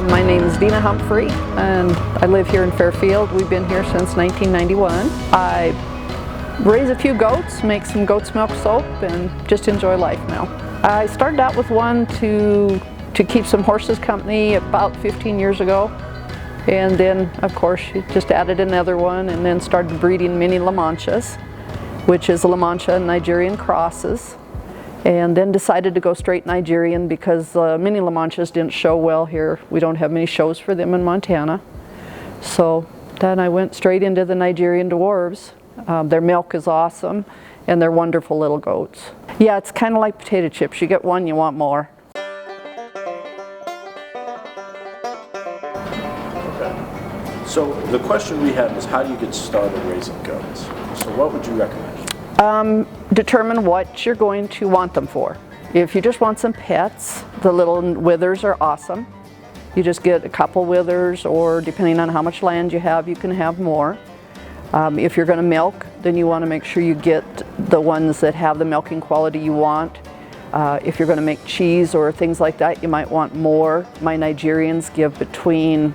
My name is Dianna Humphrey, and I live here in Fairfield. We've been here since 1991. I raise a few goats, make some goat's milk soap, and just enjoy life now. I started out with one to keep some horses company about 15 years ago. And then, of course, just added another one and then started breeding mini La Manchas, which is La Mancha and Nigerian crosses. And then decided to go straight Nigerian because mini La Manchas didn't show well here. We don't have many shows for them in Montana. So then I went straight into the Nigerian dwarves. Their milk is awesome and they're wonderful little goats. Yeah, it's kind of like potato chips. You get one, you want more. So the question we had was, how do you get started raising goats? So what would you recommend? Determine what you're going to want them for. If you just want some pets, the little withers are awesome. You just get a couple withers, or depending on how much land you have, you can have more. If you're going to milk, then you want to make sure you get the ones that have the milking quality you want. If you're going to make cheese or things like that, you might want more. My Nigerians give between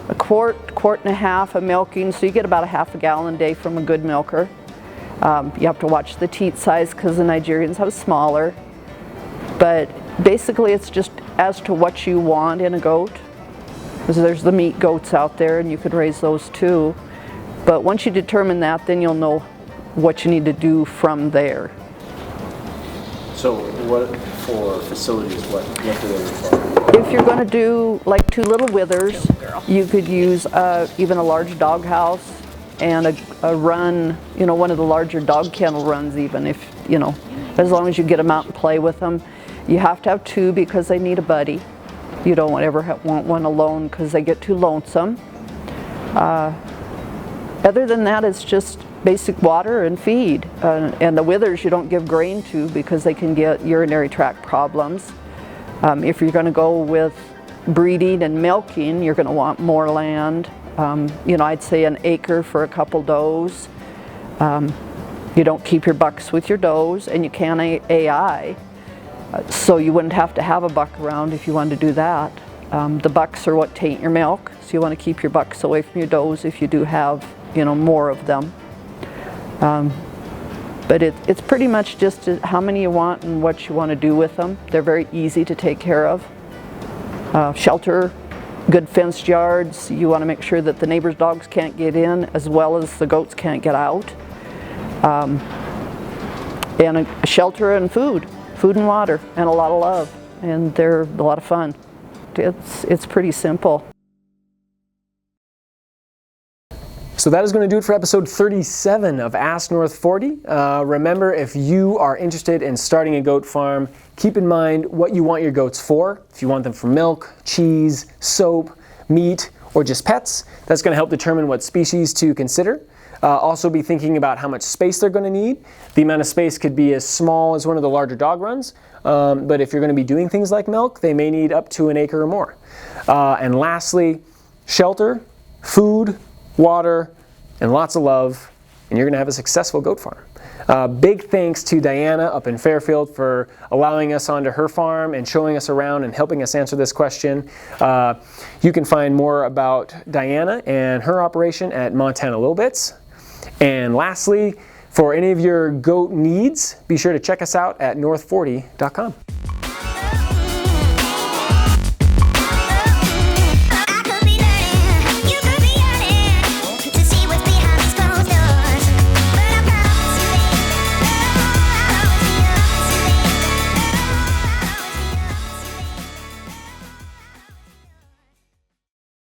a quart and a half of milking, so you get about a half a gallon a day from a good milker. You have to watch the teat size because the Nigerians have smaller. But basically it's just as to what you want in a goat. Because there's the meat goats out there and you could raise those too. But once you determine that, then you'll know what you need to do from there. So what for facilities, what do they require? If you're going to do like two little withers, you could use even a large dog house and a run, you know, one of the larger dog kennel runs even, if, you know, as long as you get them out and play with them. You have to have two because they need a buddy. You don't ever want one alone because they get too lonesome. Other than that, it's just basic water and feed. And the withers you don't give grain to because they can get urinary tract problems. If you're going to go with breeding and milking, you're going to want more land. You know, I'd say an acre for a couple does. You don't keep your bucks with your does, and you can AI. So you wouldn't have to have a buck around if you wanted to do that. The bucks are what taint your milk, so you want to keep your bucks away from your does if you do have, you know, more of them. But it's pretty much just how many you want and what you want to do with them. They're very easy to take care of. Shelter, good fenced yards. You want to make sure that the neighbors' dogs can't get in as well as the goats can't get out. And a shelter and food and water, and a lot of love. And they're a lot of fun. It's pretty simple. So that is going to do it for episode 37 of Ask North 40. Remember, if you are interested in starting a goat farm, keep in mind what you want your goats for. If you want them for milk, cheese, soap, meat, or just pets, that's going to help determine what species to consider. Also be thinking about how much space they're going to need. The amount of space could be as small as one of the larger dog runs, but if you're going to be doing things like milk, they may need up to an acre or more. And lastly, shelter, food, water, and lots of love, and you're going to have a successful goat farm. Big thanks to Dianna up in Fairfield for allowing us onto her farm and showing us around and helping us answer this question. You can find more about Dianna and her operation at Montana Little Bits. And lastly, for any of your goat needs, be sure to check us out at north40.com.